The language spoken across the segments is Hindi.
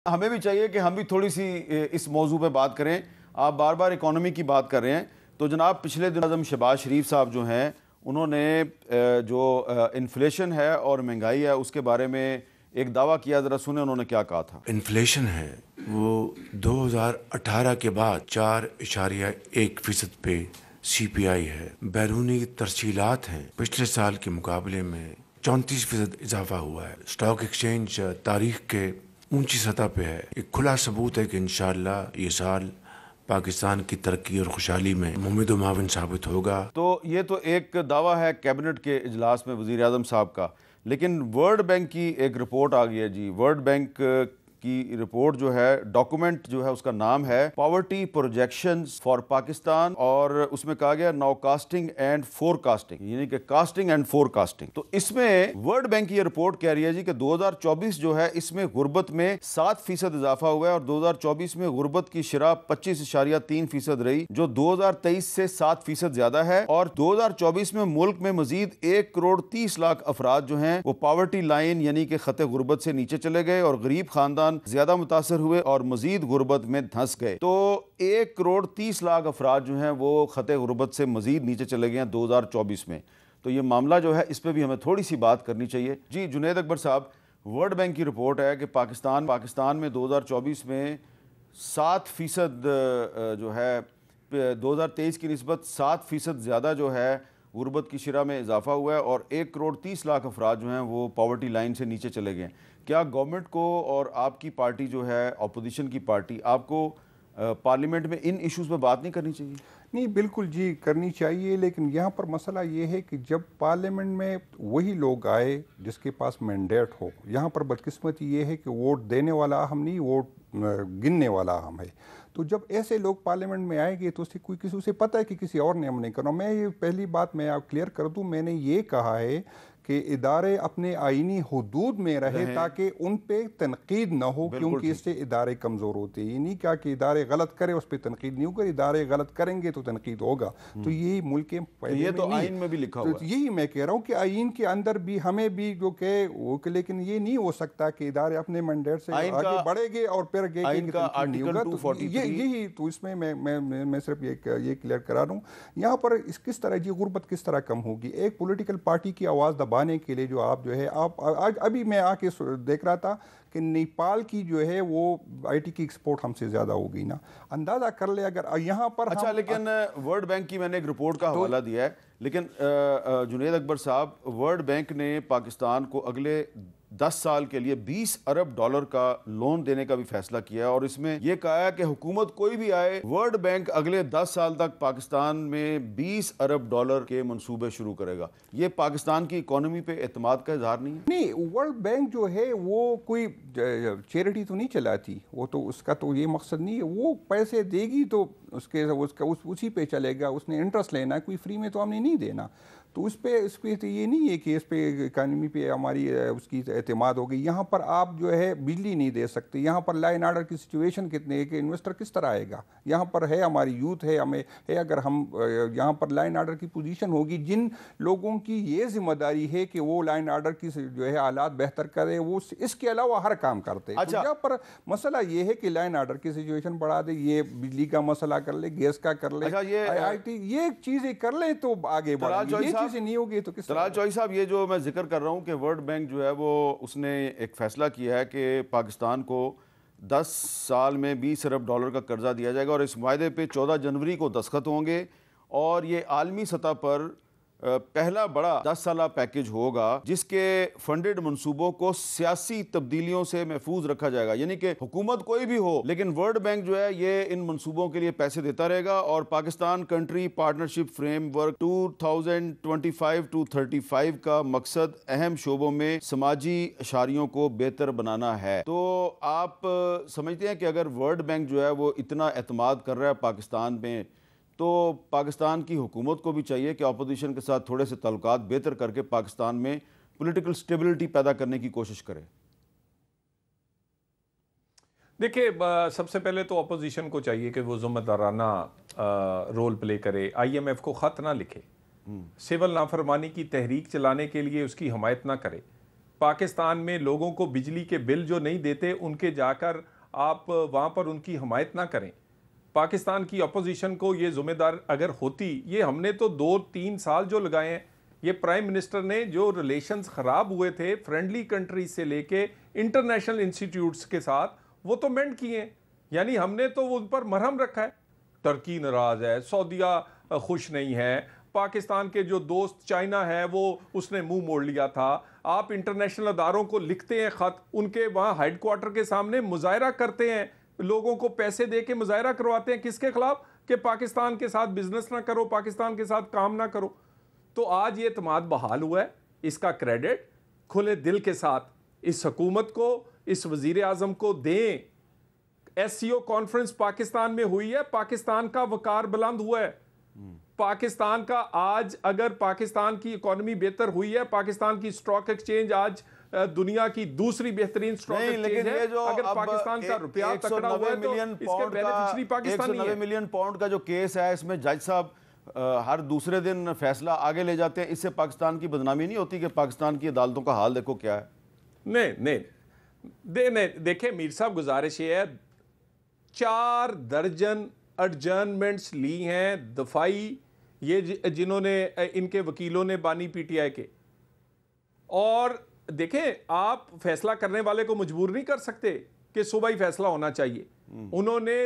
हमें भी चाहिए कि हम भी थोड़ी सी इस मौजू पे बात करें। आप बार बार इकोनॉमी की बात कर रहे हैं, तो जनाब पिछले दिन आज़म शहबाज शरीफ साहब जो हैं उन्होंने जो इन्फ्लेशन है और महंगाई है उसके बारे में एक दावा किया। ज़रा सुने उन्होंने क्या कहा था। इन्फ्लेशन है वो 2018 के बाद 4.1% पे CPI है। बैरूनी तरसीलात हैं पिछले साल के मुकाबले में 34% इजाफा हुआ है। स्टॉक एक्सचेंज तारीख के ऊंची सतह पे है। एक खुला सबूत है कि इंशाअल्लाह ये साल पाकिस्तान की तरक्की और खुशहाली में मुमिद माविन साबित होगा। तो ये तो एक दावा है कैबिनेट के इजलास में वज़ीर आज़म साहब का, लेकिन वर्ल्ड बैंक की एक रिपोर्ट आ गई है जी। वर्ल्ड बैंक की रिपोर्ट जो है, डॉक्यूमेंट जो है उसका नाम है पॉवर्टी प्रोजेक्शंस फॉर पाकिस्तान, और उसमें कहा गया नाउ कास्टिंग एंड फोरकास्टिंग, यानी कि कास्टिंग एंड फोरकास्टिंग। तो इसमें वर्ल्ड बैंक की ये रिपोर्ट कह रही है जी कि 2024 जो है इसमें गुर्बत में 7% इजाफा हुआ है और 2024 में गुर्बत की शरह 25.3% रही, जो 2023 से 7% ज्यादा है। और 2024 में मुल्क में मजीद 1,30,00,000 अफराद जो हैं वो पॉवर्टी लाइन यानी कि खते गुर्बत से नीचे चले गए और गरीब खानदान ज्यादा मुतासर हुए और मजीद गुर्बत में धंस गए। तो 1,30,00,000 अफराद जो हैं वो खते गुर्बत से मजीद नीचे चले गए हैं 2024 में। तो ये मामला जो है इस पर भी हमें थोड़ी सी बात करनी चाहिए जी। जुनैद अकबर साहब, वर्ल्ड बैंक की रिपोर्ट है कि पाकिस्तान में 2024 में 7% जो है 2023 की निस्बत 7% ज़्यादा जो है गुर्बत की शरह में इजाफा हुआ है और 1,30,00,000 अफराद जो हैं वो पॉवर्टी लाइन से नीचे चले गए हैं। क्या गवर्नमेंट को और आपकी पार्टी जो है अपोजिशन की पार्टी, आपको पार्लियामेंट में इन इश्यूज़ पर बात नहीं करनी चाहिए? नहीं, बिल्कुल जी करनी चाहिए, लेकिन यहाँ पर मसला ये है कि जब पार्लियामेंट में वही लोग आए जिसके पास मैंडेट हो, यहाँ पर बदकिस्मती ये है कि वोट देने वाला हम नहीं, वोट गिनने वाला हम है। तो जब ऐसे लोग पार्लियामेंट में आएंगे तो उससे कोई किसी उसे पता है कि किसी और ने हम नहीं करना। मैं ये पहली बात मैं आप क्लियर कर दूं, मैंने ये कहा है कि इदारे अपने आईनी हुदूद में रहे ताकि उन पे तनकीद न हो, क्योंकि इससे इदारे कमज़ोर होते हैं। ये नहीं कहा कि इदारे गलत करे उस पर तनकीद नहीं होगा, इदारे गलत करेंगे तो तनकीद होगा। तो यही मुल्क के ये तो आइन में भी लिखा हुआ है। यही मैं कह रहा हूँ कि आइन के अंदर भी हमें भी जो कह वो, लेकिन ये नहीं हो सकता कि इदारे अपने मैंडेट से आगे बढ़ेंगे और फिर यही तो इसमें मैं सिर्फ ये क्लियर करा रहा हूँ। यहाँ पर किस तरह जी गुर्बत किस तरह कम होगी। एक पॉलिटिकल पार्टी की आवाज़ दबाने के लिए जो आप जो है आप आज अभी मैं आके देख रहा था कि नेपाल की जो है वो IT की एक्सपोर्ट हमसे ज़्यादा हो गई ना, अंदाज़ा कर ले अगर यहाँ पर। अच्छा, लेकिन वर्ल्ड बैंक की मैंने एक रिपोर्ट का हवाला दिया है, लेकिन जुनैद अकबर साहब, वर्ल्ड बैंक ने पाकिस्तान को अगले 10 साल के लिए $20 अरब का लोन देने का भी फैसला किया है और इसमें यह कहा है कि हुकूमत कोई भी आए, वर्ल्ड बैंक अगले 10 साल तक पाकिस्तान में $20 अरब के मंसूबे शुरू करेगा। ये पाकिस्तान की इकोनॉमी पे एतमाद का इजहार नहीं है? नहीं, वर्ल्ड बैंक जो है वो कोई चैरिटी तो नहीं चलाती, वो तो उसका तो ये मकसद नहीं है। वो पैसे देगी तो उसी पे चलेगा, उसने इंटरेस्ट लेना है, कोई फ्री में तो हमने नहीं देना। तो उस पर तो ये नहीं है कि इस पे इकानमी पे हमारी उसकी एतमाद हो गई। यहाँ पर आप जो है बिजली नहीं दे सकते, यहाँ पर लाइन आर्डर की सिचुएशन कितनी है कि इन्वेस्टर किस तरह आएगा। यहाँ पर है हमारी यूथ है, हमें है, अगर हम यहाँ पर लाइन आर्डर की पोजीशन होगी, जिन लोगों की ये जिम्मेदारी है कि वो लाइन आर्डर की जो है हालात बेहतर करे, वो इसके अलावा हर काम करते हैं। अच्छा। तो यहाँ पर मसला ये है कि लाइन आर्डर की सिचुएशन बढ़ा दे, ये बिजली का मसला कर ले, गैस का कर ले, ये चीज़ें कर ले तो आगे बढ़ेंगे। नहीं होगी तो किस तरह? तलाल चौधरी साहब, ये जो मैं जिक्र कर रहा हूँ कि वर्ल्ड बैंक जो है वो उसने एक फैसला किया है कि पाकिस्तान को 10 साल में $20 अरब का कर्जा दिया जाएगा और इस वायदे पे 14 जनवरी को दस्तखत होंगे और ये आलमी सतह पर पहला बड़ा 10 साला पैकेज होगा जिसके फंडेड मंसूबों को सियासी तब्दीलियों से महफूज रखा जाएगा। यानी कि हुकूमत कोई भी हो, लेकिन वर्ल्ड बैंक जो है ये इन मंसूबों के लिए पैसे देता रहेगा। और पाकिस्तान कंट्री पार्टनरशिप फ्रेमवर्क 2025-35 का मकसद अहम शोबों में समाजी अशारियों को बेहतर बनाना है। तो आप समझते हैं कि अगर वर्ल्ड बैंक जो है वो इतना एतमाद कर रहा है पाकिस्तान में, तो पाकिस्तान की हुकूमत को भी चाहिए कि अपोजिशन के साथ थोड़े से तल्लुकात बेहतर करके पाकिस्तान में पॉलिटिकल स्टेबिलिटी पैदा करने की कोशिश करे। देखिए, सबसे पहले तो अपोजिशन को चाहिए कि वो ज़िम्मेदाराना रोल प्ले करे, IMF को ख़त ना लिखे, सिविल नाफरमानी की तहरीक चलाने के लिए उसकी हमायत ना करे। पाकिस्तान में लोगों को बिजली के बिल जो नहीं देते उनके जाकर आप वहाँ पर उनकी हमायत ना करें। पाकिस्तान की अपोजिशन को ये जिम्मेदार अगर होती, ये हमने तो 2-3 साल जो लगाए हैं, ये प्राइम मिनिस्टर ने जो रिलेशंस ख़राब हुए थे फ्रेंडली कंट्रीज से लेके इंटरनेशनल इंस्टीट्यूट्स के साथ, वो तो मेंड किए हैं। यानी हमने तो उन पर मरहम रखा है। टर्की नाराज़ है, सऊदीया खुश नहीं है, पाकिस्तान के जो दोस्त चाइना है वो उसने मुंह मोड़ लिया था। आप इंटरनेशनल अदारों को लिखते हैं ख़त, उनके वहाँ हेडक्वार्टर के सामने मुजाहरा करते हैं, लोगों को पैसे दे के मुजाहरा करवाते हैं। किसके खिलाफ? कि पाकिस्तान के साथ बिजनेस ना करो, पाकिस्तान के साथ काम ना करो। तो आज ये एतमाद बहाल हुआ है। इसका क्रेडिट खुले दिल के साथ इस हुकूमत को, इस वजीर आज़म को दें। SCO कॉन्फ्रेंस पाकिस्तान में हुई है, पाकिस्तान का वकार बुलंद हुआ है। पाकिस्तान का आज अगर पाकिस्तान की इकोनॉमी बेहतर हुई है, पाकिस्तान की स्टॉक एक्सचेंज आज दुनिया की दूसरी बेहतरीन स्टॉक एक्सचेंज है। अगर पाकिस्तान का रुपया तकड़ा हुआ है तो इसके बेनिफिशियरी पाकिस्तानी है। 190 मिलियन पाउंड का जो केस है, इसमें जज साहब हर दूसरे दिन फैसला आगे ले जाते हैं। इससे पाकिस्तान की बदनामी नहीं होती कि पाकिस्तान की अदालतों का हाल देखो क्या है? नहीं, देखें मीर साहब, गुजारिश ये है, 4 दर्जन एडजर्नमेंट्स ली हैं दफाई, ये जिन्होंने इनके वकीलों ने बानी PTI के। और देखें, आप फैसला करने वाले को मजबूर नहीं कर सकते कि सुबह ही फैसला होना चाहिए। उन्होंने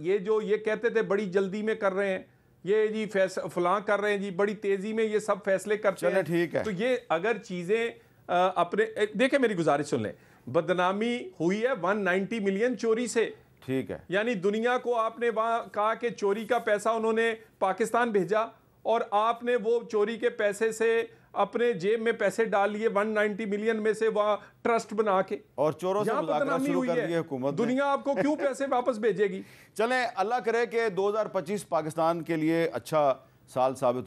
ये कहते थे बड़ी जल्दी में कर रहे हैं, ये जी फलां कर रहे हैं जी, बड़ी तेजी में ये सब फैसले करते हैं। ठीक है। तो ये अगर चीजें अपने देखें, मेरी गुजारिश सुन लें, बदनामी हुई है 190 मिलियन चोरी से। ठीक है। यानी दुनिया को आपने वहां कहा कि चोरी का पैसा उन्होंने पाकिस्तान भेजा, और आपने वो चोरी के पैसे से अपने जेब में पैसे डाल लिए 190 मिलियन में से, वहां ट्रस्ट बना के, और चोरों से मुज़ाकरात शुरू कर दिए हुकूमत ने। दुनिया आपको क्यों पैसे वापस भेजेगी? चलें, अल्लाह करे कि 2025 पाकिस्तान के लिए अच्छा साल साबित